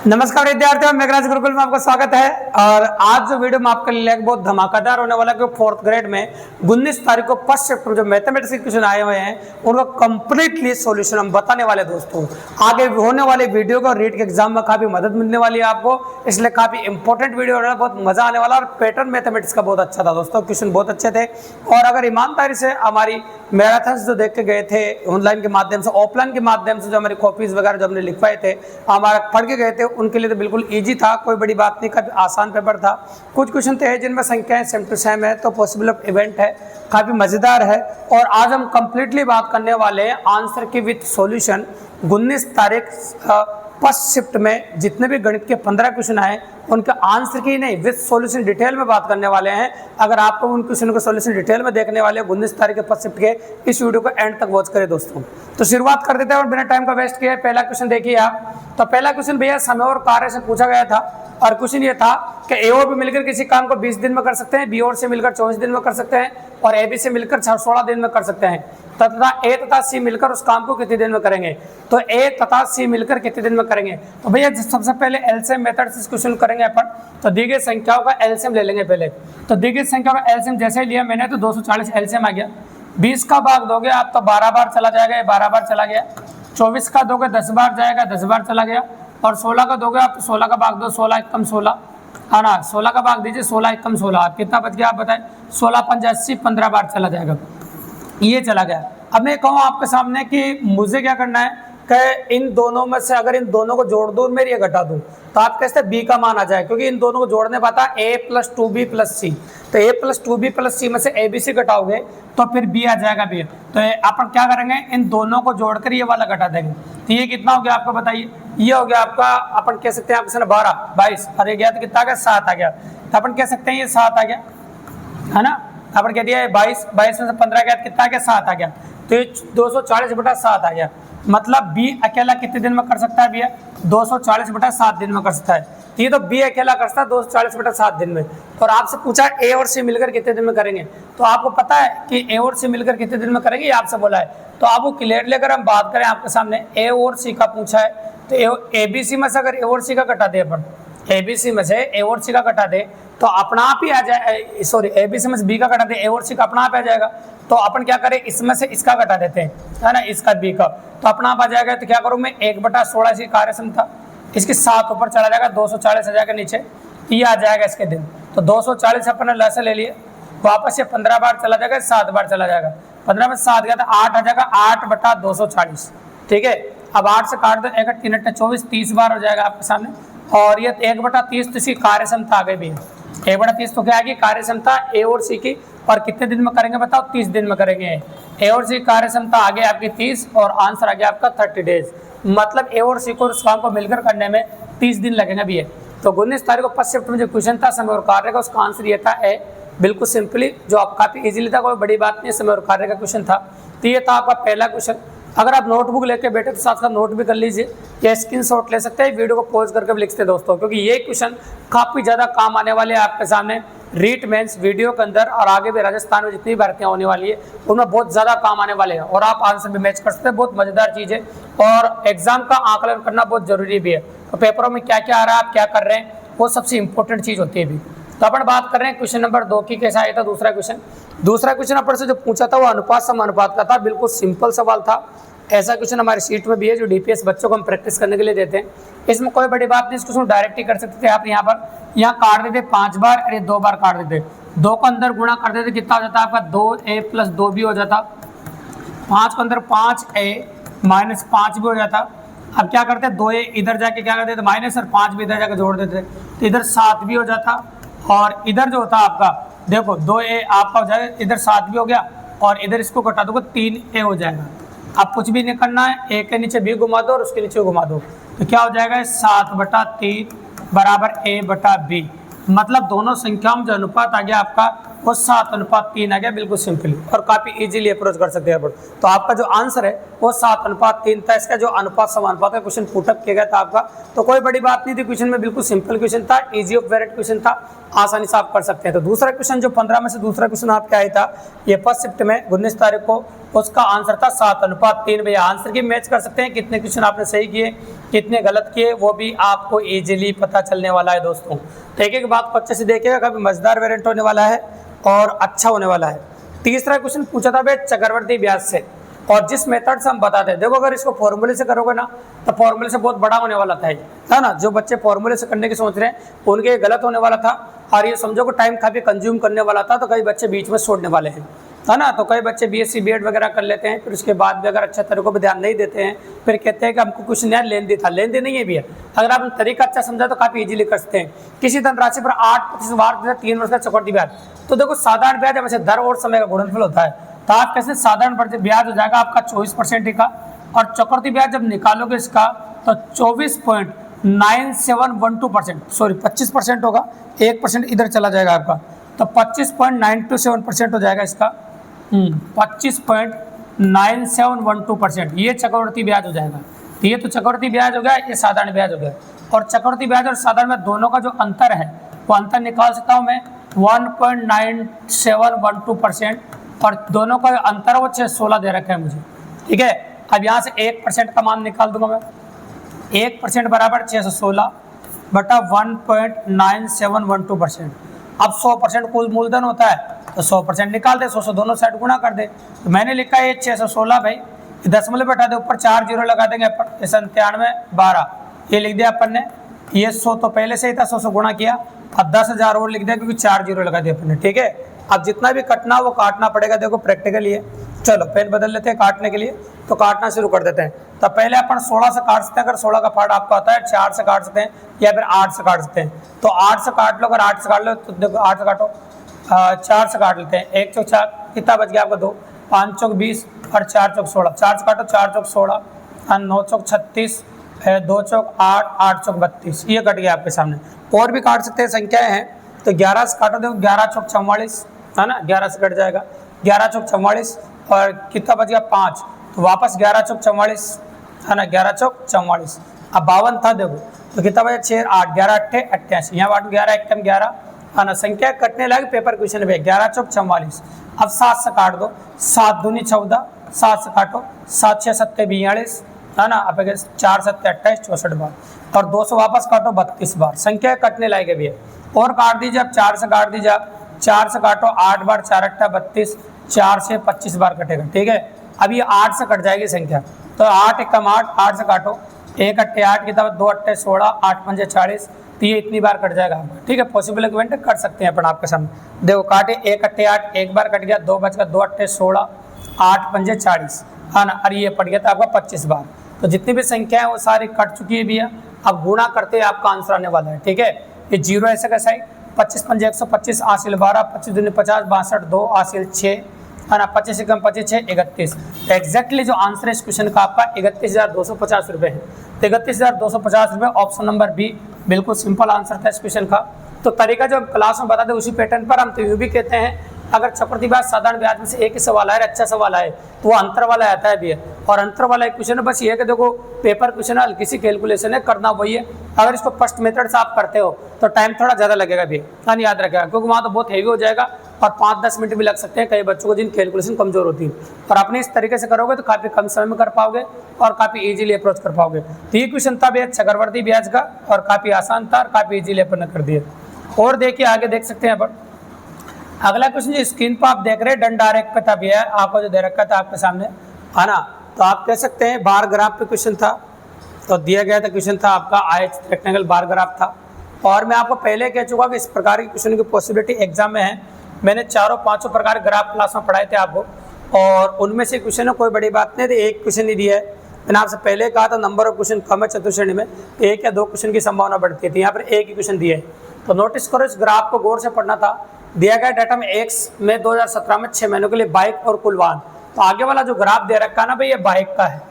नमस्कार विद्यार्थियों, मेघराज गुरुकुल में आपका स्वागत है। और आज जो वीडियो में आपके लिए एक बहुत धमाकेदार होने वाला है, फोर्थ ग्रेड में 19 तारीख को फर्स्ट चैप्टर जो मैथमेटिक्स के क्वेश्चन आए हुए हैं उनका कंप्लीटली सॉल्यूशन हम बताने वाले दोस्तों। आगे होने वाले वीडियो को रीट के एग्जाम में काफी मदद मिलने वाली है आपको, इसलिए काफी इंपॉर्टेंट वीडियो होने वाला, बहुत मजा आने वाला। और पैटर्न मैथमेटिक्स का बहुत अच्छा था दोस्तों, क्वेश्चन बहुत अच्छे थे। और अगर ईमानदारी से हमारी मैराथन्स जो देख के गए थे ऑनलाइन के माध्यम से, ऑफलाइन के माध्यम से, जो हमारी कॉपीज वगैरह जो हमने लिखवाए थे, हमारा पढ़ के गए थे, उनके लिए तो बिल्कुल इजी था, कोई बड़ी बात नहीं, काफी आसान पेपर था। कुछ क्वेश्चन थे जिनमें संख्याएं सेम टू सेम है, तो पॉसिबल ऑफ इवेंट है, काफी मजेदार है। और आज हम कंप्लीटली बात करने वाले हैं आंसर की विथ सॉल्यूशन। 19 तारीख फर्स्ट शिफ्ट में जितने भी गणित के 15 क्वेश्चन आए उनके आंसर की नहीं, विथ सॉल्यूशन डिटेल में बात करने वाले हैं। अगर आपको उन क्वेश्चन का सॉल्यूशन डिटेल में देखने वाले 19 तारीख के फर्स्ट शिफ्ट के, इस वीडियो को एंड तक वॉच करें दोस्तों। तो शुरुआत कर देते हैं और बिना टाइम का वेस्ट किए पहला क्वेश्चन देखिए आप। तो पहला क्वेश्चन भैया समय और कार्य से पूछा गया था, और क्वेश्चन ये था कि ए और बी मिलकर किसी काम को 20 दिन में कर सकते हैं, बी और सी मिलकर 24 दिन में कर सकते हैं, और ए बी से मिलकर 16 दिन में कर सकते हैं, तथा ए तथा सी मिलकर उस काम को कितने दिन में करेंगे। तो ए तथा सी मिलकर कितने दिन में करेंगे। तो भैया सबसे पहले एलसीएम मेथड से क्वेश्चन करेंगे अपन। तो दी गई संख्याओं का एलसीएम ले लेंगे पहले। तो दी गई संख्याओं का एलसीएम जैसे ही लिया मैंने, तो 240 एलसीएम आ गया। 20 का भाग दोगे आप तो 12 बार चला जाएगा, 12 बार चला गया। 24 का दोगे 10 बार जाएगा, 10 बार चला गया। और 16 का दोगे आप तो 16 का भाग दो, 16 एकम 16, है ना। 16 का भाग दीजिए, 16 एकम 16, आप कितना बच गया आप बताएं। 16 पंजा 80, 15 बार चला जाएगा, ये चला गया। अब मैं कहूँ आपके सामने कि मुझे क्या करना है कि इन दोनों में से अगर इन दोनों को जोड़ दूं मेरी ये घटा दूं, तो आप कैसे बी का मान आ जाए, क्योंकि इन दोनों को जोड़ने पाता ए प्लस 2b प्लस सी। तो ए प्लस 2b प्लस सी में से ए बी सी घटाओगे तो फिर बी आ जाएगा बी। तो अपन क्या करेंगे, इन दोनों को जोड़कर ये वाला घटा देंगे। तो ये कितना हो गया आपको बताइए। ये हो गया आपका, अपन कह सकते हैं आपसे 12 22, अरे गया तो कितना आ गया 7 आ गया। तो अपन कह सकते हैं ये 7 आ गया, है ना। अपन कह दिया 22 22 में से 15 गया, कितना आ गया 7 आ गया। तो ये 240/7 आ गया। मतलब बी अकेला कितने दिन में कर सकता है भैया, 240/7 दिन में कर सकता है। तो ये तो बी अकेला कर सकता है 240/7 दिन में। और आपसे पूछा ए और सी मिलकर कितने दिन में करेंगे, तो आपको पता है कि ए और सी मिलकर कितने दिन में करेंगे, ये आपसे बोला है। तो आपको क्लियरली अगर हम बात करें आपके सामने ए और सी का पूछा है, तो ए बी सी में से अगर ए और सी का घटा दे अपन, ए बी सी में से ए और सी का घटा दे तो अपना आप ही आ जाए, सॉरी ए बी सी में से बी का घटा दे, ए और सी का अपना आप आ जाएगा। तो अपन क्या करें, इसमें से इसका घटा देते हैं, है ना, इसका बी का, तो अपना आप आ जाएगा। तो क्या करूँ मैं, 1/16 इसकी कार्य क्षमता, इसके 7 ऊपर चला जाएगा, 240 आ जाएगा नीचे, ये आ जाएगा इसके दिन। तो 240 अपन ने लैसे ले लिए, वापस से 15 बार चला जाएगा, 7 बार चला जाएगा, 15 में 7 गया तो 8 आ जाएगा, 8/240, ठीक है। अब 8 से काट दो, 1 3 24, 30 बार हो जाएगा आपके सामने। और ये 1/30 तो इसकी कार्य क्षमता आ गई भी, 1/30 तो क्या आएगी कार्य क्षमता ए और सी की। और कितने दिन में करेंगे बताओ, 30 दिन में करेंगे। ए और सी कार्य क्षमता आ गया आपकी 30, और आंसर आ गया आपका 30 डेज। मतलब ए और सी को उस काम को मिलकर करने में 30 दिन लगेंगे भी है। तो 19 तारीख को फर्स्ट शिफ्ट में जो क्वेश्चन था समय और कार्य का, उसका आंसर ये था ए, बिल्कुल सिंपली, जो आप काफी इजीली था, कोई बड़ी बात नहीं, समय और कार्य का क्वेश्चन था। तो ये था आपका पहला क्वेश्चन। अगर आप नोटबुक लेके बैठे तो साथ साथ नोट भी कर लीजिए, या स्क्रीनशॉट ले सकते हैं, वीडियो को पॉज करके भी लिखते दोस्तों, क्योंकि ये क्वेश्चन काफी ज्यादा काम आने वाले हैं आपके सामने रीट मेंस वीडियो के अंदर, और आगे भी राजस्थान में जितनी भर्तियां होने वाली है उनमें बहुत ज्यादा काम आने वाले हैं। और आप आंसर भी मैच कर सकते हैं, बहुत मजेदार चीज है। और एग्जाम का आकलन करना बहुत जरूरी भी है। तो पेपरों में क्या क्या आ रहा है, आप क्या कर रहे हैं, वो सबसे इंपॉर्टेंट चीज होती है भी। तो अपन बात कर रहे हैं क्वेश्चन नंबर 2 की, कैसा आया था दूसरा क्वेश्चन अपन से जो पूछा था वो अनुपात सम अनुपात का था, बिल्कुल सिंपल सवाल था। ऐसा क्वेश्चन हमारे शीट में भी है जो डीपीएस बच्चों को हम प्रैक्टिस करने के लिए देते हैं। इसमें कोई बड़ी बात नहीं, इसको डायरेक्ट ही कर सकते थे आप। यहाँ काट देते 5 बार, अरे 2 बार काट देते, 2 को अंदर गुणा कर देते, कितना हो जाता आपका 2a प्लस 2b हो जाता। 5 को अंदर 5a माइनस 5 भी हो जाता। अब क्या करते 2a इधर जाके क्या करते माइनस, और 5 भी इधर जाके जोड़ देते, तो इधर 7 भी हो जाता। और इधर जो होता आपका देखो 2a आपका हो जाएगा, इधर 7 भी हो गया, और इधर इसको घटा दोगे 3a हो जाएगा। अब कुछ भी नहीं करना है, a के नीचे b घुमा दो और उसके नीचे घुमा दो, तो क्या हो जाएगा 7/3 बराबर a/b। मतलब दोनों संख्याओं में जो अनुपात आ गया आपका वो 7:3 आ गया, बिल्कुल सिंपली, और काफी इजीली अप्रोच कर सकते हैं अपन। तो आपका जो आंसर है वो 7:3 था। इसका जो अनुपात समानुपात का क्वेश्चन पुटअप किया गया था आपका, तो कोई बड़ी बात नहीं थी क्वेश्चन में, बिल्कुल सिंपल क्वेश्चन था, इजी ऑफ वेरिएट क्वेश्चन था, आसानी से आप कर सकते हैं। तो दूसरा क्वेश्चन जो 15 में से दूसरा क्वेश्चन आपके आया था, ये फर्स्ट शिफ्ट में 19 तारीख को, उसका आंसर था 7:3। भैया आंसर की मैच कर सकते हैं, कितने क्वेश्चन आपने सही किए कितने गलत किए वो भी आपको इजीली पता चलने वाला है दोस्तों। तो एक एक बात को अच्छे से देखिएगा, काफी मजेदार वेरिएंट होने वाला है और अच्छा होने वाला है। तीसरा क्वेश्चन पूछा था भाई चक्रवर्ती ब्याज से, और जिस मेथड से हम बताते हैं, देखो अगर इसको फॉर्मूले से करोगे ना तो फॉर्मूले से बहुत बड़ा होने वाला था ये, है ना। जो बच्चे फॉर्मूले से करने की सोच रहे हैं उनके गलत होने वाला था, और ये समझो कि टाइम काफी कंज्यूम करने वाला था, तो कई बच्चे बीच में छोड़ने वाले हैं, है ना। तो कई बच्चे बीएससी बीएड वगैरह कर लेते हैं, फिर उसके बाद भी अगर अच्छे तरीकों पर ध्यान नहीं देते हैं, फिर कहते हैं कि हमको कुछ नया लेन था, लेन देन नहीं है भैया। अगर आपने तरीका अच्छा समझा तो काफी इजीली कर सकते हैं। किसी धनराशि पर 8% वार्षिक 3 वर्ष का चक्रवृद्धि ब्याज, तो देखो साधारण ब्याज वैसे दर और समय का गुणनफल होता है, तो आप कैसे साधारण ब्याज हो जाएगा आपका 24% का, और चक्रवृद्धि ब्याज जब निकालोगे इसका तो 24.9712%, सॉरी 25% होगा, 1% इधर चला जाएगा आपका, तो 25.927% हो जाएगा इसका, 25.9712%, ये चक्रवृद्धि ब्याज हो जाएगा। तो ये तो चक्रवृद्धि ब्याज हो गया, ये साधारण ब्याज हो गया। और चक्रवृद्धि ब्याज और साधारण ब्याज दोनों का जो अंतर है वो अंतर निकाल सकता हूँ मैं 1.9712%, और दोनों का अंतर वो 616 दे रखा है मुझे, ठीक है। अब यहाँ से 1% का मान निकाल दूंगा मैं, 1% बराबर 616 बटा 1.9712%। अब 100% कुल मूलधन होता है तो 100% निकाल दे, 100 से दोनों साइड गुणा कर दे। तो मैंने लिखा है 616 भाई, दशमलव बैठा दे, ऊपर 4 जीरो लगा देंगे अपन, 97 12, ये लिख दिया अपन ने। ये 100 तो पहले से ही था, 100 से गुणा किया, अब 10,000 और लिख दिया क्योंकि 4 जीरो लगा दिया अपन ने, ठीक है। अब जितना भी कटना वो काटना पड़ेगा, देखो प्रैक्टिकल ये। चलो पेन बदल लेते हैं काटने के लिए, तो काटना शुरू कर देते हैं। तो पहले अपन 16 से काट सकते हैं, अगर 16 का पार्ट आपको आता है, 4 से काट सकते हैं या फिर 8 से काट सकते हैं। तो 8 से काट लो, अगर 8 से काट लो तो देखो 8 से काटो, 4 से काट लेते हैं, 1 चौक 4, कितना बच गया आपका 2, 5 चौक 20 और 4 चौक 16, 4 से काटो 4 चौक 16, 9 चौक 36, 2 चौक 8, 8 चौक 32, ये कट गया आपके सामने। और भी काट सकते हैं, संख्याएं हैं, तो 11 से काटो, देखो 11 चौक 44, है ना, 11 से कट जाएगा, 11 चौक 44, और कितना बच गया 5, तो वापस 11 चौक 44, है ना, 11 चौक 44। अब 52 था देखो, तो कितना बचा 6 8, 11 8 88, यहाँ बांटो 11 1 11, है ना। संख्या कटने लगे पेपर क्वेश्चन में, 11 चौक 44। अब 7 से काट दो, 7 दूनी 14, 7 से काटो, 7 6 7 42, है ना। अब 4 7 28 64 बार, और 2 से वापस काटो 32 बार, संख्या कटने लायक भी है। और काट दीजिए, अब 4 से काट दीजिए, आप 4 से काटो 8 बार, 4 8 32, 4 से 25 बार कटेगा, ठीक है। अब ये 8 से कट जाएगी संख्या, तो 8 1 8, 8 से काटो, 1 8 8 कितना, 2 8 16, 8 5 40, तो ये इतनी बार कट जाएगा आपका, ठीक है। पॉसिबल इवेंट कर सकते हैं अपन आपके सामने, देखो काटे 1 8 8, एक बार कट गया, 2 बच गया, 2 8 16, 8 5 40, है ना, और ये पड़ गया था आपका 25 बार। तो जितनी भी संख्या है वो सारी कट चुकी है भैया। अब गुणा करते हैं आपका आंसर आने वाला है, ठीक है। ये जीरो ऐसे कैसा है, 25 5 125, आसिल 12, 25 दूनी 50, 62 2, आसिल 6, है ना, 25 कम 25 6 31। एग्जैक्टली जो आंसर है इस क्वेश्चन का आपका 31,250 रुपये है। तो 31,250 रुपये, ऑप्शन नंबर बी बिल्कुल सिंपल आंसर था इस क्वेश्चन का। तो तरीका जो क्लास में बताते उसी पैटर्न पर हम तो यूँ भी कहते हैं, अगर चक्रवृद्धि ब्याज साधारण ब्याज में से एक ही सवाल है, अच्छा सवाल है, तो वो अंतर वाला आता है भी है। और अंतर वाला एक क्वेश्चन है, बस ये है कि देखो पेपर क्वेश्चन है, हल्की सी कैलकुलेशन है, करना वही है। अगर इसको फर्स्ट मेथड से आप करते हो तो टाइम थोड़ा ज़्यादा लगेगा भी, याद रखेगा, क्योंकि वहाँ तो बहुत हैवी हो जाएगा और 5-10 मिनट भी लग सकते हैं कई बच्चों को जिन कैलकुलेशन कमजोर होती है। और अपने इस तरीके से करोगे तो काफ़ी कम समय में कर पाओगे और काफ़ी इजीली अप्रोच कर पाओगे। तो ये क्वेश्चन था भैया चक्रवर्ती ब्याज का, और काफ़ी आसान था और काफ़ी इजीली अपन ने कर दिया। और देखिए आगे देख सकते हैं अपन, अगला क्वेश्चन जो स्क्रीन पर आप देख रहे हैं डन डायरेक्ट पे था भैया, आपको जो दे रखा था आपके सामने, है ना। तो आप कह सकते हैं बार ग्राफ पे क्वेश्चन था, तो दिया गया था क्वेश्चन था आपका आयत रेक्टेंगल बार ग्राफ था। और मैं आपको पहले कह चुका कि इस प्रकार के क्वेश्चन की पॉसिबिलिटी एग्जाम में है। मैंने 4-5 प्रकार ग्राफ क्लास में पढ़ाए थे आपको, और उनमें से क्वेश्चन है, कोई बड़ी बात नहीं, तो एक क्वेश्चन ही दिया है। मैंने आपसे पहले कहा था नंबर ऑफ क्वेश्चन कम है चतुश्रेणी में, तो 1 या 2 क्वेश्चन की संभावना बढ़ती थी, यहाँ पर एक ही क्वेश्चन दिया है। तो नोटिस करो, इस ग्राफ को गौर से पढ़ना था। दिया गया डाटा में एक्स में 2017 में 6 महीनों के लिए बाइक और कुल वाहन, तो आगे वाला जो ग्राफ दे रखा है ना भाई, ये बाइक का है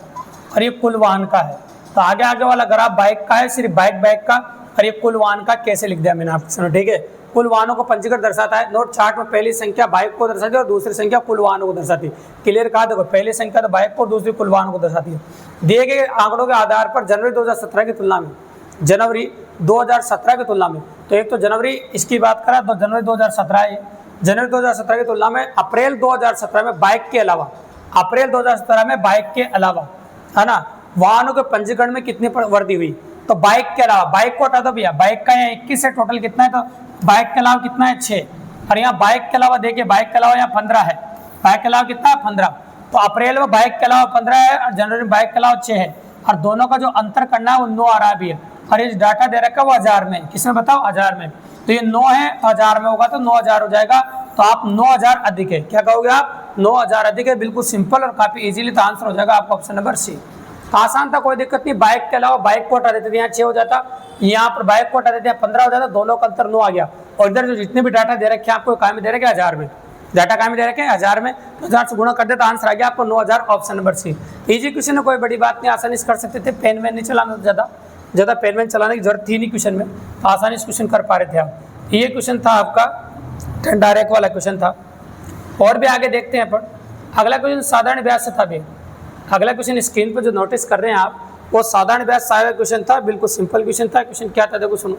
और ये कुल वाहन का है। तो आगे वाला ग्राफ बाइक का है, सिर्फ बाइक का, और ये कुल वाहन का कैसे लिख दिया मैंने आपके सामने, ठीक है। कुल वाहनों को पंजीकृत दर्शाता है। नोट चार्ट में पहली संख्या बाइक को दर्शाती है और दूसरी संख्या कुल वाहनों को दर्शाती है। क्लियर कहा, देखो पहली संख्या तो बाइक को और दूसरी कुल वाहनों को दर्शाती है। दिए गए आंकड़ों के आधार पर जनवरी 2017 की तुलना में, जनवरी 2017 की तुलना में, तो एक तो जनवरी इसकी बात करा तो जनवरी 2017 है, जनवरी 2017 की तुलना में अप्रैल 2017 में बाइक के अलावा, अप्रैल 2017 में बाइक के अलावा, है ना, वाहनों के पंजीकरण में कितनी वृद्धि हुई। तो बाइक के अलावा, बाइक को हटा दो भैया, बाइक का यहाँ 21 है, टोटल कितना है, तो बाइक के अलावा कितना है 6, और यहाँ बाइक के अलावा देखिए, बाइक के अलावा यहाँ 15 है, बाइक के अलावा कितना है 15। तो अप्रैल में बाइक के अलावा 15 है और जनवरी में बाइक के अलावा 6 है, और दोनों का जो अंतर करना है वो 9 आ रहा भी है, और ये डाटा दे रखा है वो 1000 में, किसमें बताओ 1000 में। तो ये 9 है तो 1000 में होगा तो 9000 हो जाएगा। तो आप 9000 अधिक है, क्या कहोगे आप, 9000 अधिक है, बिल्कुल सिंपल और काफी इजीली। तो आंसर हो जाएगा आपका ऑप्शन नंबर सी। आसान था, कोई दिक्कत नहीं। बाइक के अलावा बाइक को हटा देते थे, यहाँ 6 हो जाता, यहाँ पर बाइक को हटा देते हैं 15 हो जाता, दोनों का अंतर 9 आ गया। और इधर जो जितने भी डाटा दे रखे हैं आपको काय में दे रखे 1000 में, डाटा काय में दे रखे हैं 1000 में, तो 1000 से गुणा कर देता, आंसर आ गया आपको 9000, option number C. Easy question है, कोई बड़ी बात नहीं, आसानी से कर सकते थे। पेन वैन नहीं चलाना, ज़्यादा पेन वैन चलाने की जरूरत थी नहीं क्वेश्चन में, तो आसानी से क्वेश्चन कर पा रहे थे आप। ये क्वेश्चन था आपका डायरेक्ट वाला क्वेश्चन था। और भी आगे देखते हैं अपन। अगला क्वेश्चन साधारण ब्याज से था भी। अगला क्वेश्चन स्क्रीन पर जो नोटिस कर रहे हैं आप, वो साधारण ब्याज सहायक क्वेश्चन था, बिल्कुल सिंपल क्वेश्चन था। क्वेश्चन क्या था देखो सुनो।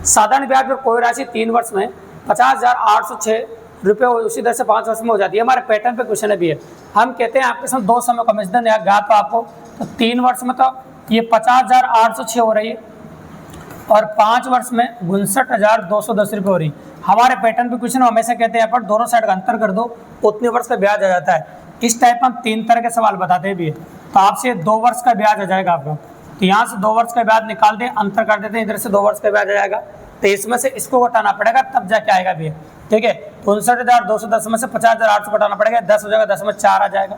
साधारण ब्याज पर कोई राशि 3 वर्ष में 50,806 रुपये उसी दर से 5 वर्ष में हो जाती है। हमारे पैटर्न पे क्वेश्चन भी है। हम कहते हैं आपके साथ 2 समय का मिश्रण ज्ञात हो आपको, तो 3 वर्ष में तो ये 50,806 हो रही है, और 5 वर्ष में 59,210 रुपये हो रही। हमारे पैटर्न पे क्वेश्चन हमेशा कहते हैं पर दोनों साइड का अंतर कर दो, उतने वर्ष का ब्याज आ जाता है। इस टाइप हम 3 तरह के सवाल बताते भी है। तो आपसे 2 वर्ष का ब्याज आ जाएगा आपका, तो यहाँ से 2 वर्ष का ब्याज निकाल दें, अंतर कर देते हैं, इधर से 2 वर्ष का ब्याज आ जाएगा। तो इसमें से इसको घटाना पड़ेगा, तब जाके आएगा भी, ठीक है। 59,210 में से 50,800 घटाना पड़ेगा, 10 हो जाएगा, 10 में 4 आ जाएगा,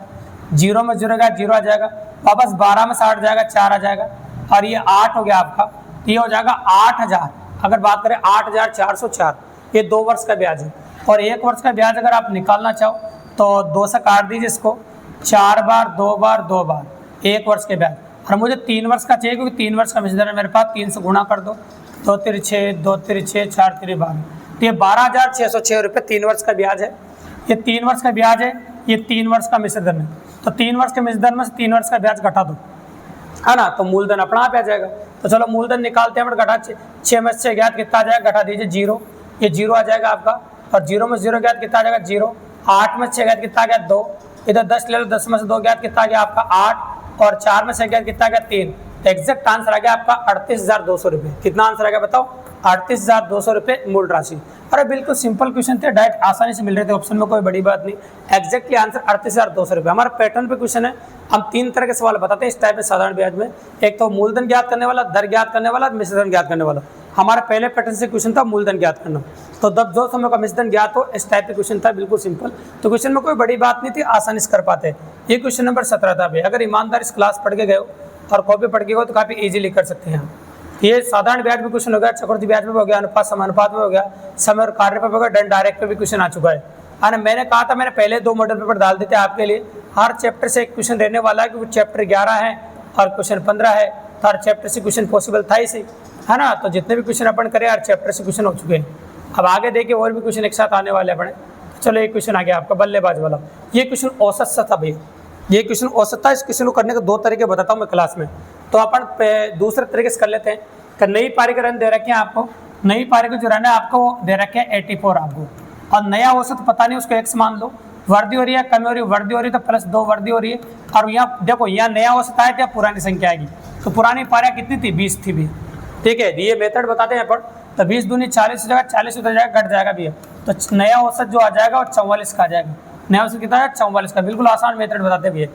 0 में 0 गया, 0 आ जाएगा, वापस 12 में 60 जाएगा, 4 आ जाएगा, और ये 8 हो गया आपका, ये हो जाएगा 8000। अगर बात करें 8404, ये 2 वर्ष का ब्याज है। और 1 वर्ष का ब्याज अगर आप निकालना चाहो तो 2 से काट दीजिए इसको, 4 बार 2 बार 2 बार 1 वर्ष के ब्याज। और मुझे 3 वर्ष का चाहिए, क्योंकि 3 वर्ष का मिश्रण है मेरे पास, 3 से गुणा कर दो, 2 3 6, 2 3 6, 4 3 12, तो ये 12,606 रुपये 3 वर्ष का ब्याज है। ये 3 वर्ष का ब्याज है, ये 3 वर्ष का मिश्रण है। तो 3 वर्ष के मिश्रण में से 3 वर्ष का ब्याज घटा दो, है ना, तो मूलधन अपना आप आ जाएगा। तो चलो मूलधन निकालते हैं, घटा 6 में से ज्ञात कितना आ जाएगा, घटा दीजिए 0, ये 0 आ जाएगा आपका, और 0 में 0 ज्ञात कितना आ जाएगा 0, 8 में 6 ज्ञात कितना आ गया 2, इधर 10 ले लो, 10 में से 2 ज्ञात कितना आ गया आपका 8, और 4 में से ज्ञात कितना आ गया 3। तो एग्जैक्ट आंसर आ गया आपका 38,200 रुपये। कितना आंसर आ गया बताओ, 38,200 रुपये मूल राशि। अरे बिल्कुल सिंपल क्वेश्चन थे, डायरेक्ट आसानी से मिल रहे थे ऑप्शन में, कोई बड़ी बात नहीं। एग्जैक्टली आंसर 38,200 रुपये। हमारा पैटर्न पे क्वेश्चन है, हम 3 तरह के सवाल बताते हैं इस टाइप में साधारण ब्याज में। एक तो मूलधन ज्ञात करने वाला, दर ज्ञात करने वाला, मिश्रण ज्ञात करने वाला। हमारा पहले पैटर्न से क्वेश्चन था मूलधन ज्ञात करना, तो जब जो समय का मिश्रण ज्ञात हो, इस टाइप का क्वेश्चन था, बिल्कुल सिंपल। तो क्वेश्चन में कोई बड़ी बात नहीं थी, आसानी से कर पाते। ये क्वेश्चन नंबर 17 था भाई। अगर ईमानदार इस क्लास पढ़ के गए हो और कॉपी पढ़ के गए हो तो काफ़ी इजीली कर सकते हैं। ये साधारण ब्याज में क्वेश्चन हो गया, चक्रवृद्धि ब्याज में हो गया, अनुपात समानुपात में हो गया, समय और कार्य पर हो गया, डन डायरेक्ट पे भी क्वेश्चन आ चुका है। मैंने कहा था मैंने पहले 2 मॉडल पेपर डाल देते आपके लिए, हर चैप्टर से एक क्वेश्चन रहने वाला है, क्योंकि चैप्टर 11 है और क्वेश्चन 15 है, तो हर चैप्टर से क्वेश्चन पॉसिबल था ही सही, है ना। तो जितने भी क्वेश्चन अपन करें हर चैप्टर से क्वेश्चन हो चुके हैं। अब आगे देखिए और भी क्वेश्चन एक साथ आने वाले अपने। चलो एक क्वेश्चन आ गया आपका बल्लेबाज वाला। ये क्वेश्चन औसत सा था भैया, ये क्वेश्चन औसत था। इस क्वेश्चन को करने के 2 तरीके बताता हूँ मैं क्लास में। तो अपन दूसरे तरीके से कर लेते हैं कि नई पारी के रन दे रखे हैं आपको, नई पारी के जो रन है आपको वो दे रखे हैं 84 आपको, और नया औसत पता नहीं, उसको x मान लो। वर्दी हो रही है, कमी हो रही है, वर्दी हो रही है तो +2 वर्दी हो रही है। और यहाँ देखो यहाँ नया औसत आया क्या, पुरानी संख्या आएगी। तो पुरानी पारियाँ कितनी थी, 20 थी भी, ठीक है। ये मेथड बताते हैं अपन। तो 20 दूनी 40 हो जाएगा, 40 उतर जाएगा, घट जाएगा भी है। तो नया औसत जो आ जाएगा वो 44 का आ जाएगा। नया औसत कितना है, 44 का। बिल्कुल आसान मेथड बताते भी है।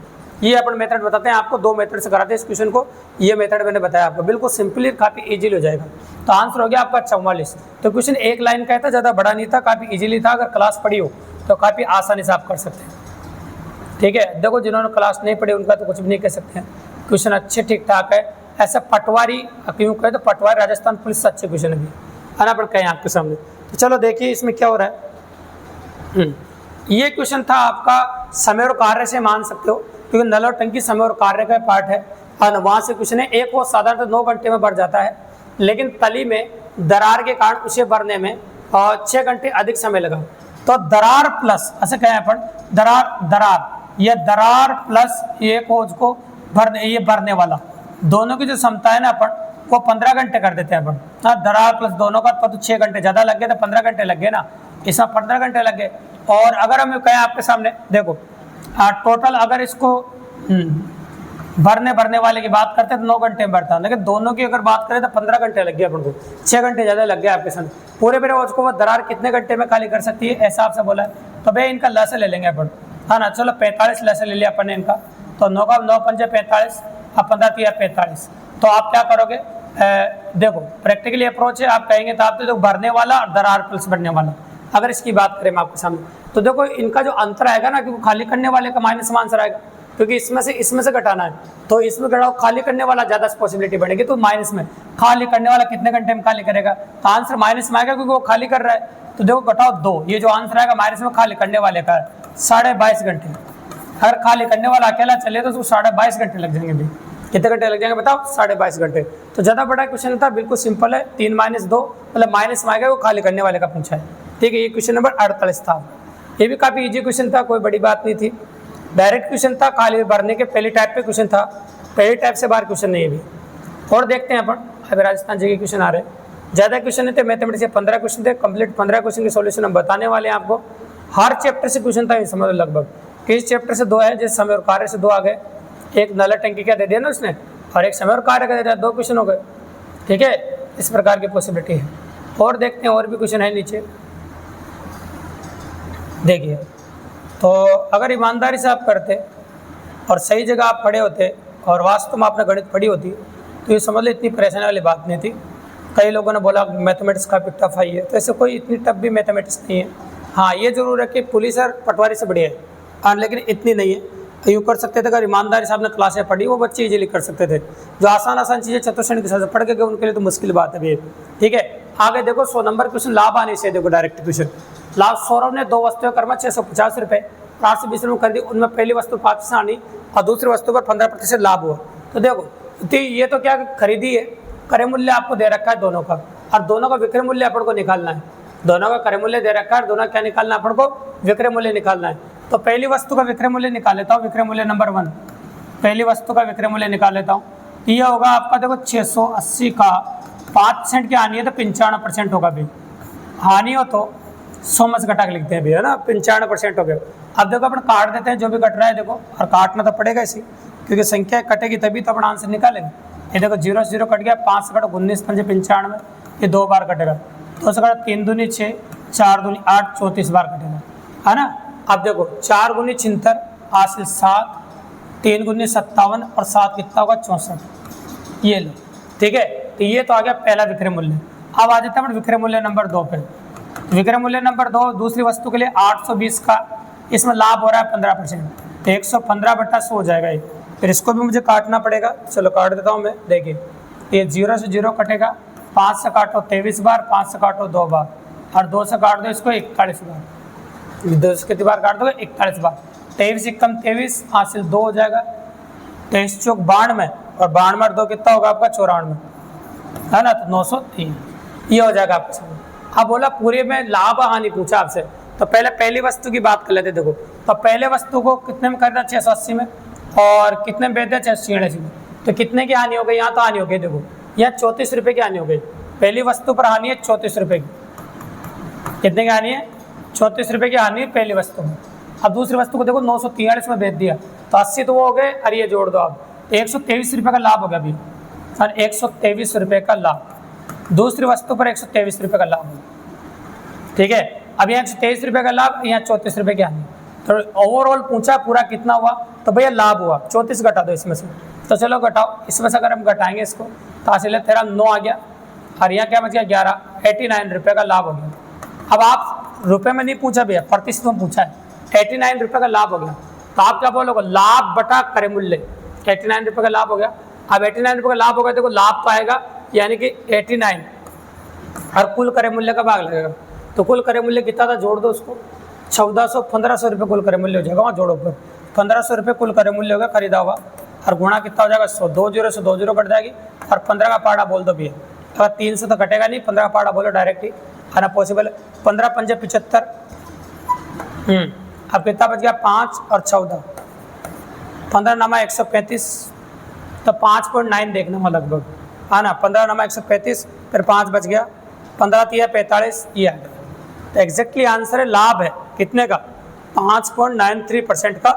ये अपन मेथड बताते हैं आपको, 2 मेथड से कराते हैं इस क्वेश्चन को। ये मेथड मैंने बताया आपको, बिल्कुल सिंपली काफ़ी इजीली हो जाएगा। तो आंसर हो गया आपका 44। तो क्वेश्चन 1 लाइन का था, ज़्यादा बड़ा नहीं था, काफ़ी इजीली था। अगर क्लास पढ़ी हो तो काफ़ी आसानी से आप कर सकते हैं, ठीक है। देखो जिन्होंने क्लास नहीं पढ़ी उनका तो कुछ भी नहीं कह सकते हैं, क्वेश्चन अच्छे ठीक ठाक है। ऐसा पटवारी क्यों कहे, तो पटवारी राजस्थान पुलिस से अच्छे क्वेश्चन भी है ना, पर कहें आपके सामने। तो चलो देखिए इसमें क्या हो रहा है। ये क्वेश्चन था आपका समय और कार्य से, मान सकते हो, क्योंकि नल और टंकी समय और कार्य का पार्ट है। और वहाँ से क्वेश्चन है, एक वो साधारणतः 9 घंटे में भर जाता है, लेकिन तली में दरार के कारण उसे भरने में 6 घंटे अधिक समय लगा। तो दरार प्लस ऐसे कहें अपन दरार ये दरार प्लस ये खोज को भरने वाला दोनों की जो क्षमता है ना अपन वो 15 घंटे कर देते हैं अपन। हाँ, दरार प्लस दोनों का तो 6 घंटे ज़्यादा लग गए तो 15 घंटे लग गए ना, इसमें 15 घंटे लग गए। और अगर हम कहें आपके सामने देखो टोटल अगर इसको भरने वाले की बात करते हैं तो 9 घंटे में भरता है, लेकिन दोनों की अगर बात करें तो 15 घंटे लग गए अपन को, 6 घंटे ज़्यादा लग गया आपके सामने। पूरे रोज को वो दरार कितने घंटे में खाली कर सकती है ऐसा आपसे बोला है। तो भाई इनका लस ले लेंगे अपन, हाँ ना, चलो 45 लस ले लिया अपन ने इनका। तो 9 का 9 पंजे 45 और 15 3 45। तो आप क्या करोगे, देखो प्रैक्टिकली अप्रोच है, आप कहेंगे तो आप तो भरने वाला और दरार प्लस भरने वाला। अगर इसकी बात करें मैं आपके सामने तो देखो इनका जो अंतर आएगा ना कि वो खाली करने वाले का माइनस में आंसर आएगा, क्योंकि इसमें से घटाना है। तो इसमें घटाओ खाली करने वाला ज़्यादा पॉसिबिलिटी बढ़ेगी, तो माइनस में खाली करने वाला कितने घंटे में खाली करेगा, तो आंसर माइनस में आएगा क्योंकि वो खाली कर रहा है। तो देखो घटाओ 2, ये जो आंसर आएगा माइनस में खाली करने वाले का 22.5 घंटे। अगर खाली करने वाला अकेला चले तो उसको 22.5 घंटे लग जाएंगे भाई। कितने घंटे लग जाएंगे बताओ, 22.5 घंटे। तो ज़्यादा बड़ा क्वेश्चन था, बिल्कुल सिंपल है, 3 - 2 मतलब माइनस में आएगा, वो खाली करने वाले का पूछा है। ठीक है, ये क्वेश्चन नंबर 48 था। ये भी काफ़ी इजी क्वेश्चन था, कोई बड़ी बात नहीं थी, डायरेक्ट क्वेश्चन था, खाली भरने के पहली टाइप पे क्वेश्चन था, पहली टाइप से बाहर क्वेश्चन नहीं है भी। और देखते हैं अपन, अभी राजस्थान जी के क्वेश्चन आ रहे हैं, ज़्यादा क्वेश्चन नहीं थे, मैथमेटिक्स के 15 क्वेश्चन थे, कंप्लीट 15 क्वेश्चन के सॉल्यूशन हम बताने वाले हैं आपको। हर चैप्टर से क्वेश्चन था, समझ लो लगभग किस चैप्टर से 2 है, जैसे समय और कार्य से 2 आ गए, एक नल टंकी क्या दे दिया ना उसने, और एक समय और कार्य का दे दिया, 2 क्वेश्चन हो गए। ठीक है, इस प्रकार की पॉसिबिलिटी है। और देखते हैं और भी क्वेश्चन है नीचे, देखिए। तो अगर ईमानदारी से आप करते और सही जगह आप पढ़े होते और वास्तव में आपने गणित पढ़ी होती तो ये समझ लो इतनी परेशानी वाली बात नहीं थी। कई लोगों ने बोला मैथमेटिक्स काफ़ी टफ है ये, तो ऐसे कोई इतनी टफ भी मैथमेटिक्स नहीं है। हाँ, ये जरूर है कि पुलिस और पटवारी से बढ़िया है, हाँ, लेकिन इतनी नहीं है। यूँ कर सकते थे, अगर ईमानदारी से आपने क्लासें पढ़ी वो बच्चे इजीली कर सकते थे। जो आसान चीज़ें चतुर्श्रेणी के साथ पढ़ के गए उनके लिए तो मुश्किल बात है भैया। ठीक है, आगे देखो 100 नंबर क्वेश्चन, लाभ आने से देखो डायरेक्ट क्वेश्चन। लाभ सौरभ ने 2 वस्तुएं कर्मा 650 रुपये 820 रुपये कर दी, उनमें पहली वस्तु 5% आनी और दूसरी वस्तु पर 15% लाभ हुआ। तो देखो ये तो क्या खरीदी है, क्रय मूल्य आपको दे रखा है दोनों का, और दोनों का विक्रय मूल्य अपन को निकालना है। दोनों का क्रय मूल्य दे रखा है, दोनों क्या निकालना है अपन को, विक्रय मूल्य निकालना है। तो पहली वस्तु का विक्रय मूल्य निकाल लेता हूँ, विक्रय मूल्य नंबर 1, पहली वस्तु का विक्रय मूल्य निकाल लेता हूँ। यह होगा आपका देखो 680 का 5% की हानि है तो 95% होगा भाई। हानि हो तो 100 में से घटा के लिखते हैं भैया ना, 95% हो गया। अब देखो अपन काट देते हैं जो भी कट रहा है देखो, और काटना तो पड़ेगा इसी, क्योंकि संख्या कटेगी तभी तो अपन आंसर निकालेंगे। ये देखो 0 से 0 कट गया, 5 से कटो 19 पंजे 95, ये 2 बार कटेगा। 2 से कटो 3 दूनी 6, 4 दूनी 8, 34 बार कटेगा, है ना। अब देखो 4 गुनी 76, हासिल 7, 3 गुनी 57 और 7 कितना होगा 64, ये लो। ठीक है, तो ये तो आ गया पहला विक्रय मूल्य। अब आ जाता है विक्रय मूल्य नंबर 2 पे। विक्रय मूल्य नंबर 2 दूसरी वस्तु के लिए 820 का, इसमें लाभ हो रहा है 15%, तो 115/100 हो जाएगा ये। फिर इसको भी मुझे काटना पड़ेगा, चलो काट देता हूँ मैं। देखिए ये 0 से 0 कटेगा, 5 से काटो 23 बार, 5 से काटो 2 बार, और 2 से काट दो इसको 41 बार, 2 से कितनी बार काट दो 41 बार। 23 × 23 हासिल 2 हो जाएगा, 23 चौक 92 और 92 और 2 कितना होगा आपका 94, है ना, तो 903 ये हो जाएगा आपके सामने। अब बोला पूरे में लाभ हानि पूछा आपसे, तो पहली वस्तु की बात कर लेते। देखो तो पहले वस्तु को कितने में करना 680 में, और कितने में बेचते 680 में, तो कितने की हानि हो गई, यहाँ तो हानि हो गई। देखो यहाँ 34 रुपये की हानि हो गई, पहली वस्तु पर हानि है 34 रुपये की। कितने की हानि है 34 रुपये की हानि है पहली वस्तु में। अब दूसरी वस्तु को देखो 943 में बेच दिया, तो 80 तो वो हो गए, और ये जोड़ दो आप, 123 रुपये का लाभ हो गया अभी सर, 123 रुपये का लाभ। दूसरी वस्तु पर 123 रुपये का लाभ होगा। ठीक है, अब यहाँ 123 रुपये का लाभ, यहाँ 34 रुपये की हानि। तो ओवरऑल पूछा पूरा कितना हुआ, तो भैया लाभ हुआ 34 घटा दो इसमें से। तो चलो घटाओ, इसमें से अगर हम घटाएंगे इसको तो हासिल है तेरा 9 आ गया, और यहाँ क्या बच गया 11, 89 रुपये का लाभ हो गया। अब आप रुपये में नहीं पूछा भैया, प्रतिशत में पूछा है, 89 रुपये का लाभ हो गया। तो आप क्या बोलोगे, लाभ बटा क्रय मूल्य, 89 रुपये का लाभ हो गया। अब 89 रुपये का लाभ हो गया, देखो लाभ तो आएगा यानी कि 89, और कुल क्रय मूल्य का भाग लगेगा। तो कुल क्रय मूल्य कितना था, जोड़ दो उसको, 1400-1500 रुपये कुल क्रय मूल्य हो जाएगा, वहाँ जोड़ो पर 1500 रुपये कुल क्रय मूल्य होगा खरीदा हुआ, और गुणा कितना हो जाएगा 100, 2 0 से 2 0 कट जाएगी, और 15 का पाड़ा बोल दो भैया। अगर 3 से तो कटेगा नहीं, 15 का पाड़ा बोलो डायरेक्ट ही, है ना पॉसिबल है। 15 पंजे 75, अब कितना बच गया 5 और 14, 15 नामा 135, तो 5.9 देखना वहाँ लगभग, है ना। 15 नामा 135, फिर 5 बच गया, 15 3 45, ये आ गया। तो एग्जैक्टली आंसर है लाभ है कितने का, 5.93% का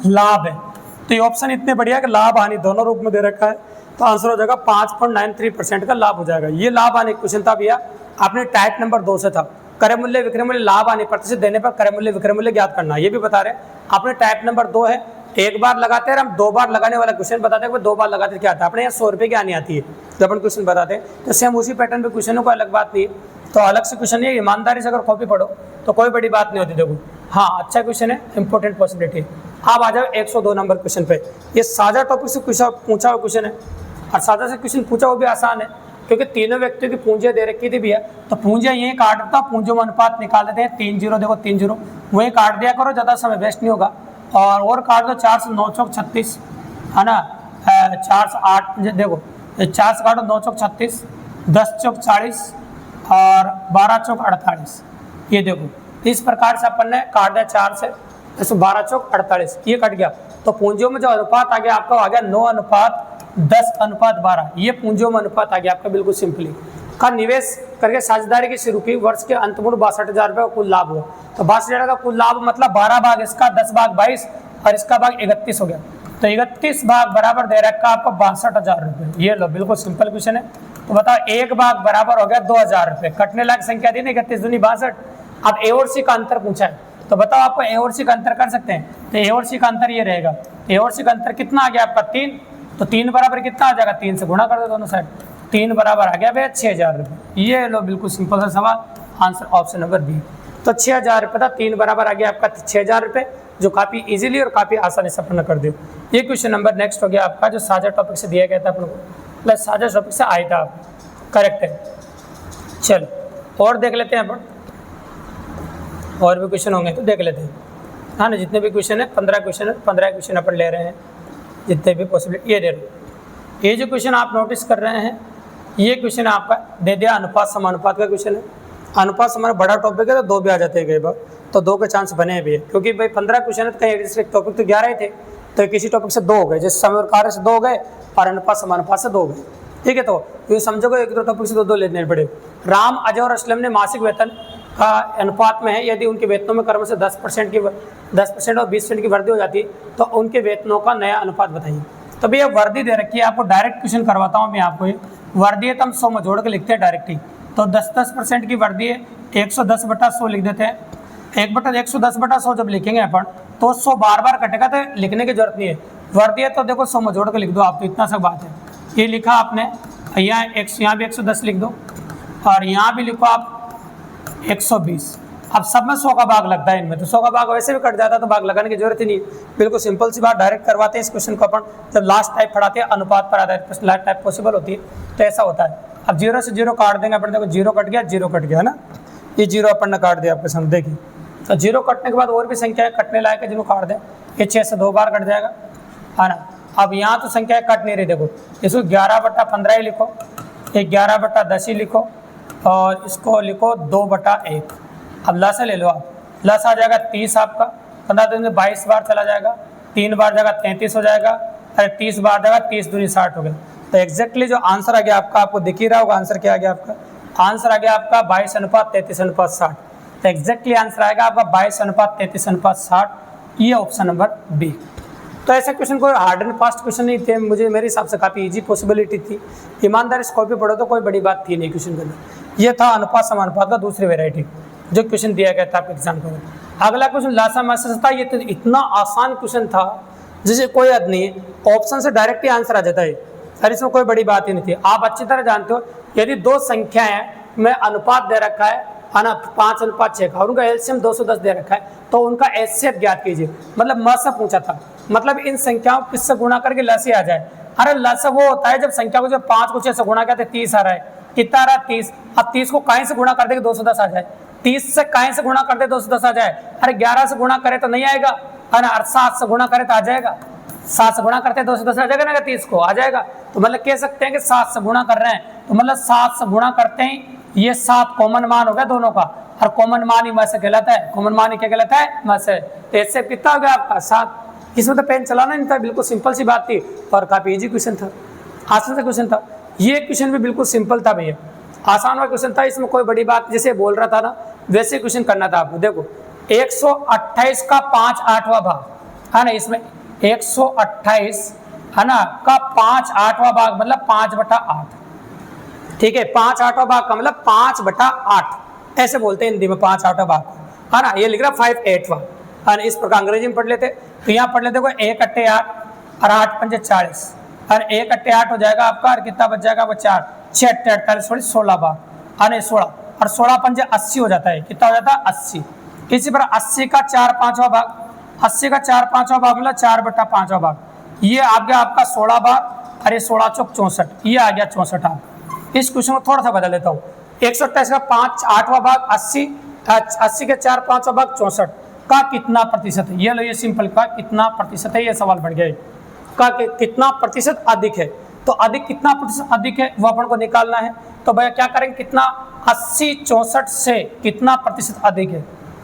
लाभ है। तो ये ऑप्शन इतने बढ़िया कि लाभ हानि दोनों रूप में दे रखा है, तो आंसर हो जाएगा 5.93% का लाभ हो जाएगा। ये लाभ हानि क्वेश्चन था भैया, आपने टाइप नंबर 2 से था, क्रय मूल्य विक्रय मूल्य लाभ हानि प्रतिशत देने पर क्रय मूल्य विक्रय मूल्य ज्ञात करना, ये भी बता रहे। आपने टाइप नंबर 2 है, एक बार लगाते हैं हम 2 बार लगाने वाला क्वेश्चन बताते हैं, 2 बार लगाते क्या आता है अपने यहाँ 100 रुपये की आनी आती है, जब अपन क्वेश्चन बताते हैं तो सेम उसी पैटर्न पे क्वेश्चन को अलग बात नहीं है। तो अलग से क्वेश्चन है, ईमानदारी से अगर कॉपी पढ़ो तो कोई बड़ी बात नहीं होती। देखो हाँ अच्छा क्वेश्चन है, इंपॉर्टेंट पॉसिबिलिटी। आप आ जाओ 102 नंबर क्वेश्चन पे, ये साझा टॉपिक से पूछा हुआ क्वेश्चन है, और साझा से क्वेश्चन पूछा वो भी आसान है क्योंकि तीनों व्यक्तियों की पूंजियां दे रखी थी भैया, तो पूंजियां यही काट देता, पूंजियों में अनुपात निकाल देते हैं, 3 0 देखो 3 0 वही काट दिया करो, ज़्यादा समय वेस्ट नहीं होगा। और काट दो 4 से 9 चौक 36, है ना, 4 से 8 देखो 4 से काटो 9 चौक 36, 10 चौक 40 और 12 चौक 48, ये देखो इस प्रकार से अपन ने काट दिया 4 से 12 चौक 48, ये कट गया। तो पूंजियों में जो अनुपात आ गया आपका आ गया 9:10:12, ये पूंजियों में अनुपात आ गया आपका बिल्कुल सिंपली। का निवेश करके साझेदारी की शुरू की, वर्ष के अंत में 62,000 रुपये का कुल लाभ हुआ। तो 62,000 का कुल लाभ मतलब 12 भाग इसका, 10 भाग 22 और इसका भाग 31 हो गया। तो 31 भाग बराबर दे रखा आपको 62,000 रुपये। ये लो बिल्कुल सिंपल क्वेश्चन है। तो बताओ 1 भाग बराबर हो गया 2,000 रुपये, कटने लायक संख्या दी ना 31 दूनी 62। अब ए और सी का अंतर पूछा है, तो बताओ आपको ए और सी का अंतर कर सकते हैं, तो ए और सी का अंतर ये रहेगा, ए और सी का अंतर कितना आ गया आपका 3, तो 3 बराबर कितना आ जाएगा, 3 से गुणा कर दो दोनों साइड, 3 बराबर आ गया भैया 6,000 रुपये। ये लो बिल्कुल सिंपल सा सवाल, आंसर ऑप्शन नंबर बी। तो 6,000 रुपये था, 3 बराबर आ गया आपका 6,000 रुपये, जो काफ़ी इजीली और काफ़ी आसानी से अपन कर दो। ये क्वेश्चन नंबर नेक्स्ट हो गया आपका, जो साझा टॉपिक से दिया गया था अपन को, प्लस साझा टॉपिक से आया था, करेक्ट है। चलो और देख लेते हैं अपन, और भी क्वेश्चन होंगे तो देख लेते हैं, हाँ ना। जितने भी क्वेश्चन है 15 क्वेश्चन है, 15 क्वेश्चन अपन ले रहे हैं, जितने भी पॉसिबिलिटी। ये दे रहे, ये जो क्वेश्चन आप नोटिस कर रहे हैं, ये क्वेश्चन आपका दे दिया अनुपात समानुपात का क्वेश्चन है। अनुपात समानुपात बड़ा टॉपिक है तो 2 भी आ जाते हैं कई बार, तो 2 के चांस बने भी है, क्योंकि भाई 15 क्वेश्चन है तो कहीं टॉपिक तो 11 ही थे, तो किसी टॉपिक से 2 हो गए, जैसे समय और कार्य से 2 हो गए और अनुपात समानुपात से 2 हो गए, ठीक है। तो ये समझोगे एक दो टॉपिक से 2 लेने पड़े। राम, अजय और असलम ने मासिक वेतन का अनुपात में है, यदि उनके वेतनों में क्रम से 10% और 20% की वृद्धि हो जाती तो उनके वेतनों का नया अनुपात बताइए। तो भैया वर्दी दे रखी है, आपको डायरेक्ट क्वेश्चन करवाता हूँ मैं आपको। ये वर्दी है तो हम 100 में जोड़ के लिखते हैं डायरेक्ट ही, तो 10% की वर्दी है, 110/100 लिख देते हैं। 110/100 जब लिखेंगे अपन तो 100 बार कटेगा, तो लिखने की जरूरत नहीं है। वर्दी है तो देखो 100 में जोड़ के लिख दो आप, तो इतना सा बात है। ये लिखा आपने, यहाँ भी 110 लिख दो और यहाँ भी लिखो आप 120। अब सब में 100 का भाग लगता है इनमें, तो 100 का भाग वैसे भी कट जाता है, तो भाग लगाने की जरूरत ही नहीं। बिल्कुल सिंपल सी बात, डायरेक्ट करवाते हैं इस क्वेश्चन को अपन। जब लास्ट टाइप पढ़ाते हैं अनुपात पर आधारित लास्ट टाइप पॉसिबल होती है, तो ऐसा होता है। अब 0 से 0 काट देंगे अपन, देखो 0 कट गया, 0 कट गया है ना, ये 0 अपन ने काट दिया आपके सामने, देखिए। तो 0 कटने के बाद और भी संख्या कटने लायक है जिनको काट दें, ये 6 से 2 बार कट जाएगा, है ना। अब यहाँ तो संख्या कट नहीं रही, देखो इसको 11/15 ही लिखो, 11/10 ही लिखो और इसको लिखो 2/1। अब लस ले लो आप, लस आ जाएगा 30 आपका, 15 दिन में 22 बार चला जाएगा, 3 बार जाएगा 33 हो जाएगा, अरे 30 बार जाएगा 30 दूनी 60 हो गया। तो एग्जैक्टली जो आंसर आ गया आपका, आपको दिख ही रहा होगा आंसर क्या आ गया आपका। आंसर आ गया आपका 22:33:60। तो एग्जैक्टली आंसर आएगा आपका 22:33:60, ये ऑप्शन नंबर बी। तो ऐसे क्वेश्चन कोई हार्ड एंड फास्ट क्वेश्चन नहीं थे, मुझे मेरे हिसाब से काफ़ी इजी पॉसिबिलिटी थी। ईमानदारी से कॉपी पढ़ो तो कोई बड़ी बात थी नहीं क्वेश्चन के अंदर। ये था अनुपात समानुपात का दूसरी वेराइटी जो क्वेश्चन दिया गया था आपके एग्जाम को। अगला क्वेश्चन लासा मैसेज था, ये तो इतना आसान क्वेश्चन था जिसे कोई हद नहीं है, ऑप्शन से डायरेक्ट ही आंसर आ जाता है, सर इसमें कोई बड़ी बात ही नहीं थी। आप अच्छी तरह जानते हो, यदि 2 संख्याएं में अनुपात दे रखा है ना, 5:6 का, और उनका एलसीएम 210 दे रखा है, तो उनका एचसीएफ ज्ञात कीजिए। मतलब म से पूछा था, मतलब इन संख्याओं को किससे गुणा करके लसे आ जाए। अरे लस वो होता है जब संख्या को जब 5 को 6 से गुणा करते 30 आ रहा है, कितना आ रहा है 30। अब 30 को काहे से गुणा कर दे 210 आ जाए, 30 से काहे से गुणा कर दे 210 आ जाए। अरे 11 से गुणा करे तो नहीं आएगा, है ना, 7 से गुणा करे तो आ जाएगा, 7 से गुणा करते हैं 210 आ जाएगा ना, 30 को आ जाएगा। तो मतलब कह सकते हैं कि 7 से गुणा कर रहे हैं, तो मतलब 7 से गुणा करते हैं ये 7 कॉमन मान हो गया दोनों का, और कॉमन मान ही मस कहलाता है, कॉमन मान ही क्या कहलाता है, मस है। तो इससे कितना हो गया आपका 7। इसमें तो पेन चलाना नहीं था, बिल्कुल सिंपल सी बात थी और काफी इजी क्वेश्चन था, आसान सा क्वेश्चन था। ये क्वेश्चन भी बिल्कुल सिंपल था भैया, आसान वाला क्वेश्चन था, इसमें कोई बड़ी बात जैसे बोल रहा था ना वैसे क्वेश्चन करना था आपको। देखो 128 का 5/8वां भाग है ना, इसमें 128 है ना का 5/8वां भाग मतलब 5/8, ठीक है। 5/8वां भाग का मतलब 5/8 ऐसे बोलते हैं हिंदी में 5/8वां भाग है ना। ये लिख रहा 5/8वां है ना, इस प्रकार अंग्रेजी में पढ़ लेते। तो यहाँ पढ़ लेते को 1 × 8 और 8 × 5 = 40 और 1 × 8 हो जाएगा आपका, और कितना बच जाएगा वो 4, 6 × 8 = 48, 16 भाग है ना, 16 और 16 × 5 = 80 हो जाता है, कितना हो जाता है 80। इसी पर 80 का 4/5वां भाग, 80 का 4/5वां भाग मतलब 4/5वां भाग, ये आ गया आपका 16 भाग, अरे 16 चौक 64, ये आ गया 64 भाग। इस क्वेश्चन को थोड़ा सा बदल देता हूँ, 128 का 5/8वां भाग 80, 80 के 4/5वां भाग 64 का कितना प्रतिशत है, ये लो ये सिंपल का कितना प्रतिशत है, ये सवाल बन गया का कितना प्रतिशत अधिक है। तो अधिक कितना प्रतिशत अधिक है वो अपन को निकालना है। तो भैया क्या करेंगे, कितना 80 64 से कितना प्रतिशत अधिक है,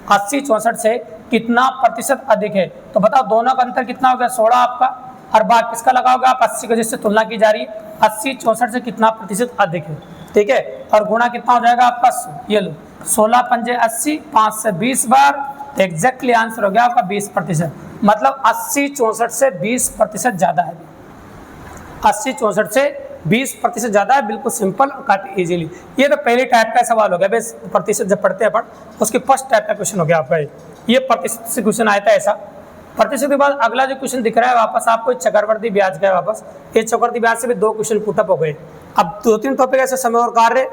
80 64 से कितना प्रतिशत अधिक है। तो बताओ दोनों का अंतर कितना हो गया, 16 आपका, और बाद किसका लगाओगे आप 80 को, जिससे तुलना की जा रही है, 80 64 से कितना प्रतिशत अधिक है, ठीक है। और गुणा कितना हो जाएगा आपका, ये लो 16 × 5 = 80, 5 से 20 बार, तो एग्जैक्टली आंसर हो गया आपका 20%, मतलब 80 64 से 20% ज्यादा है, 80 64 से 20% ज्यादा है, बिल्कुल सिंपल और काफी इजीली। ये तो पहले टाइप का सवाल हो गया, बस प्रतिशत जब पढ़ते हैं अपन उसके फर्स्ट टाइप का क्वेश्चन हो गया आपका, ये प्रतिशत से क्वेश्चन आया था ऐसा। प्रतिशत के बाद अगला जो क्वेश्चन दिख रहा है वापस आपको चक्रवर्ती ब्याज का है वापस, ये चक्रवर्ती ब्याज से भी 2 क्वेश्चन पुटअप हो गए। अब 2-3 टॉपिक ऐसे समय और कार्य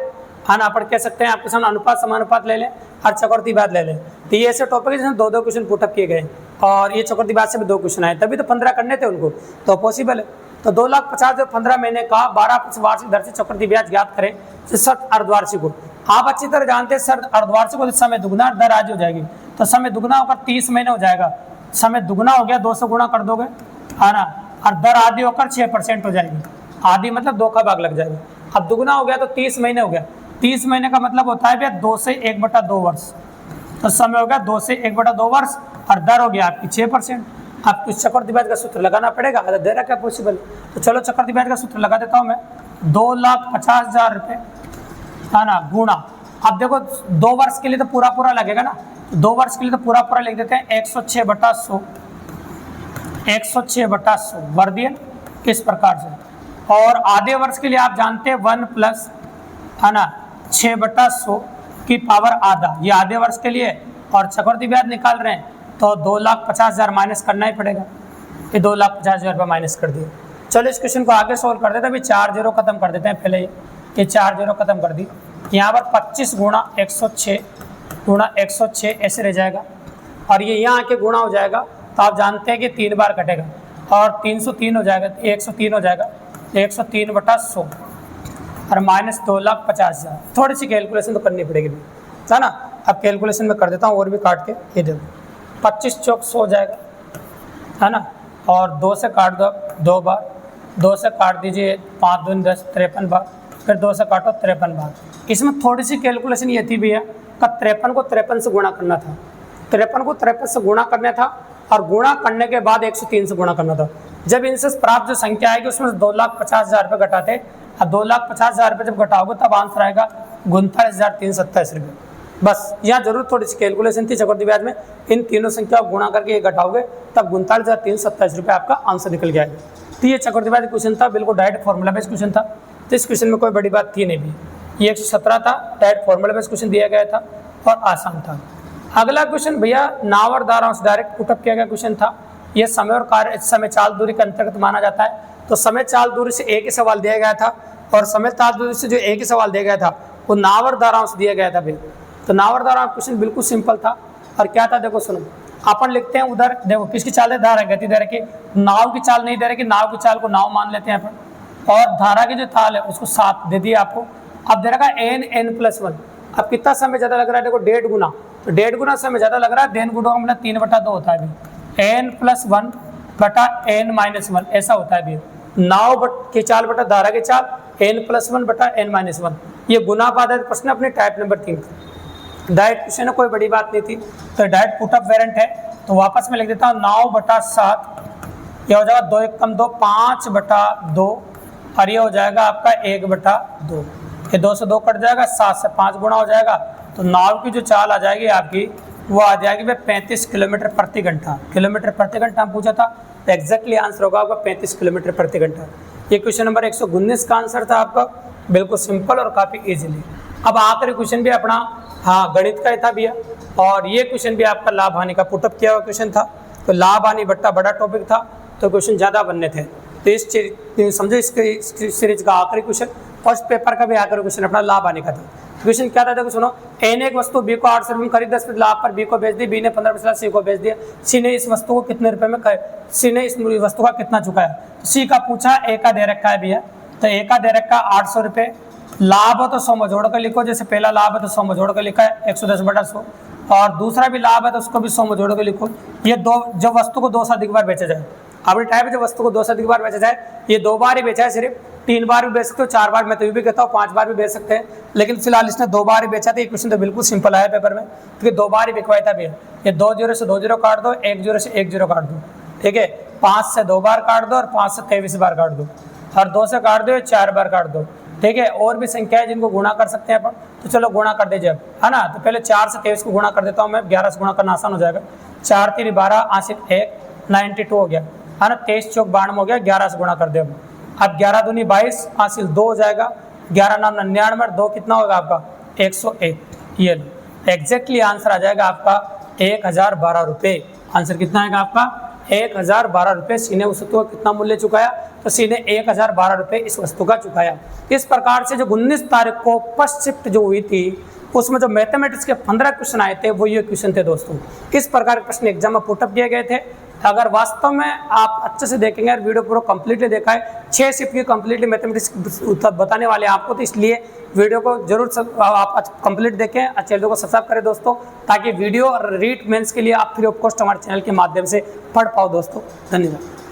है ना, अपन कह सकते हैं आपके सामने अनुपात समानुपात ले लें और चक्रवर्ती ब्याज ले लें, तो ये ऐसे टॉपिक है जिसमें 2-2 क्वेश्चन पुटअप किए गए, और ये चक्रवर्ती ब्याज से भी 2 क्वेश्चन आए, तभी तो 15 करने थे उनको, तो पॉसिबल है। तो 2,50,000 15 महीने का 12% वार्षिक दर से चक्रवर्ती ब्याज ज्ञात करें, शर्त अर्धवार्षिक को। आप अच्छी तरह जानते हैं शर्त अर्धवार्षिक को, समय दुगना दर आज हो जाएगी, तो समय दुगना होकर 30 महीने हो जाएगा, समय दुगना हो गया 2 से गुणा कर दोगे है ना, और दर आधी होकर 6% हो जाएगी, आधी मतलब 2 का भाग लग जाएगा। अब दुगना हो गया तो 30 महीने हो गया, 30 महीने का मतलब होता है भैया 2 से 1/2 वर्ष, तो समय हो गया 2 से 1/2 वर्ष, और दर हो गया आपकी 6%। आपको चक्रवर्ती ब्याज का सूत्र लगाना पड़ेगा, अगर दे रखा है पॉसिबल, तो चलो चक्रवर्ती ब्याज का सूत्र लगा देता हूँ मैं, 2,50,000 रुपये है ना गुणा, अब देखो 2 वर्ष के लिए तो पूरा लगेगा ना, 2 वर्ष के लिए तो पूरा लिख देते हैं 106/100, 106/100 वर्दियन इस प्रकार से। और आधे वर्ष के लिए आप जानते हैं 1 प्लस है ना 6/100 की पावर आधा, ये आधे वर्ष के लिए। और चक्रवर्ती ब्याज निकाल रहे हैं तो 2,50,000 माइनस करना ही पड़ेगा, ये 2,50,000 रुपये माइनस कर दिए। चलो इस क्वेश्चन को आगे सोल्व कर देते हैं, अभी 4 0 खत्म कर देते हैं पहले, ये 4 0 खत्म कर दी। यहाँ पर 25 × 106 × 106 ऐसे रह जाएगा, और ये यहाँ आके गुणा हो जाएगा, तो आप जानते हैं कि 3 बार कटेगा, और 303 हो जाएगा, 103 हो जाएगा, 103/100 और माइनस 2,50,000। थोड़ी सी कैलकुलेशन तो करनी पड़ेगी है ना, अब कैलकुलेशन में कर देता हूँ और भी काट के, ये देखो 25 चौक 100 हो जाएगा है ना, और 2 से काट दो 2 बार, 2 से काट दीजिए 5 दूनी 10, 53 बार, फिर 2 से काटो 53 बार। इसमें थोड़ी सी कैलकुलेशन ये थी भैया का 53 को 53 से गुणा करना था, 53 को 53 से गुणा करना था, और गुणा करने के बाद 103 से गुणा करना था। जब इनसे प्राप्त जो संख्या आएगी उसमें से 2,50,000 रुपये घटाते, अब 2,50,000 रुपये जब घटाओगे तब आंसर आएगा 39,327 रुपये। बस यहाँ जरूर थोड़ी सी कैलकुलेशन थी चक्रवर्ती ब्याज में, इन तीनों संख्या को गुणा करके ये घटाओगे तब 39,327 रुपये आपका आंसर निकल गया है। तो ये चक्रवर्ती ब्याज क्वेश्चन था, बिल्कुल डायरेक्ट फॉर्मूला बेस्ड क्वेश्चन था, तो इस क्वेश्चन में कोई बड़ी बात थी नहीं भी। ये 117 था, डायरेक्ट फॉर्मूला बेस्ड क्वेश्चन दिया गया था और आसान था। अगला क्वेश्चन भैया नाव और धाराओं से डायरेक्ट पुटअप किया गया क्वेश्चन था। ये समय और कार्य समय चाल दूरी के अंतर्गत माना जाता है। तो समय चाल दूरी से एक ही सवाल दिया गया था, और समय चाल दूरी से जो एक ही सवाल दिया गया था वो नाव और धाराओं से दिया गया था भैया। तो नाव और धाराओं क्वेश्चन बिल्कुल सिंपल था, और क्या था देखो सुनो, अपन लिखते हैं उधर देखो किसकी चाल है, धारा गति दे रखी, नाव की चाल नहीं दे रखी, नाव की चाल को नाव मान लेते हैं अपन, और धारा की जो चाल है उसको 7 दे दिया आपको। अब दे रखा n+1, अब कितना समय ज़्यादा लग रहा है देखो 1.5 गुना, तो 1.5 गुना समय ज़्यादा लग रहा है, n गुना मतलब 3/2 होता है अभी, n+1/n-1 ऐसा होता है अभी। नाव की चाल बटा धारा की चाल n+1 बटा n-1। ये गुना आधारित प्रश्न अपने टाइप नंबर 3 का डायरेक्ट क्वेश्चन है, कोई बड़ी बात नहीं थी। तो डायरेक्ट पुटअप वेरिएंट है, तो वापस में लिख देता हूँ 9/7, यह हो जाएगा 2 × 1 = 2, 5/2, और ये हो जाएगा आपका 1/2। ये 2 से 2 कट जाएगा, 7 से 5 गुणा हो जाएगा। तो नाव की जो चाल आ जाएगी आपकी वो आ जाएगी भाई 35 किलोमीटर प्रति घंटा। किलोमीटर प्रति घंटा हम पूछा था, तो एग्जैक्टली आंसर होगा आपका 35 किलोमीटर प्रति घंटा। ये क्वेश्चन नंबर 119 का आंसर था आपका, बिल्कुल सिंपल और काफ़ी इजीली। अब आखिरी क्वेश्चन भी अपना गणित का ही था भैया, और ये क्वेश्चन भी आपका लाभ हानि का पुटअप किया हुआ क्वेश्चन था। तो लाभ हानि बट्टा बड़ा टॉपिक था, तो क्वेश्चन ज़्यादा बनने थे। तो इस समझो इसके सीरीज का आखिरी क्वेश्चन, फर्स्ट पेपर का भी आखिरी क्वेश्चन अपना लाभ हानि का था। क्वेश्चन क्या था, देखो सुनो। ए ने एक वस्तु बी को 800 रुपये में खरीद 10% लाभ पर बी को बेच दी, बी ने 15% सी को बेच दिया। सी ने इस वस्तु को कितने रुपए में सी ने इस वस्तु का कितना चुकाया। तो सी का पूछा, ए का दे रखा है भैया, तो ए का दे रखा 800 रुपये, लाभ हो तो 100 में जोड़ कर लिखो। जैसे पहला लाभ है तो 100 में जोड़ कर लिखा है 110/100, और दूसरा भी लाभ है तो उसको भी 100 में जोड़ कर लिखो। ये दो जब वस्तु को 2 से अधिक बार बेचा जाए, आपने टाइप जब वस्तु को 2 से अधिक बार बेचा जाए, ये 2 बार ही बेचा है, सिर्फ 3 बार भी बेच सकते हो, 4 बार, मैं तो ये भी कहता हूँ 5 बार भी बेच सकते हैं, लेकिन फिलहाल इसने 2 बार ही बेचा था। ये क्वेश्चन तो बिल्कुल सिंपल आया पेपर में, क्योंकि 2 बार ही बिकवाया था भैया। ये 2 0 से 2 0 काट दो, 1 0 से 1 0 काट दो, ठीक है। 5 से 2 बार काट दो, और 5 से 23 बार काट दो, और 2 से काट दो, 4 बार काट दो, ठीक है। और भी संख्या है जिनको गुणा कर सकते हैं अपन, तो चलो गुणा कर दीजिए अब, है ना। तो पहले 4 से 23 को गुणा कर देता हूँ मैं, 11 से गुणा करना आसान हो जाएगा। 4 3 12, आसिक 1, 92 हो गया, है ना। 23 चौक 92 हो गया, 11 से गुणा कर दे अब 11 दूनी 22, हासिल 2 हो जाएगा, 11 9 99, 2 कितना होगा आपका 101। ये लो एग्जैक्टली आंसर आ जाएगा आपका 1012 रुपये। आंसर कितना आएगा आपका 1012 रुपये। सी ने उस वस्तु का कितना मूल्य चुकाया, तो सी ने 1012 रुपये इस वस्तु का चुकाया। इस प्रकार से जो 19 तारीख को फर्स्ट शिफ्ट जो हुई थी, उसमें जो मैथमेटिक्स के 15 क्वेश्चन आए थे, वो ये क्वेश्चन थे दोस्तों। किस प्रकार के प्रश्न एग्जाम में पुटअप किए गए थे। अगर वास्तव में आप अच्छे से देखेंगे, और वीडियो पूरा कंप्लीटली देखा है, 6 शिफ्ट की कंप्लीटली मैथमेटिक्स बताने वाले हैं आपको, तो इसलिए वीडियो को जरूर आप कंप्लीट देखें, चैनल को सब्सक्राइब करें दोस्तों, ताकि वीडियो और रीट मेंस के लिए आप फ्री ऑफ कॉस्ट हमारे चैनल के माध्यम से पढ़ पाओ दोस्तों। धन्यवाद।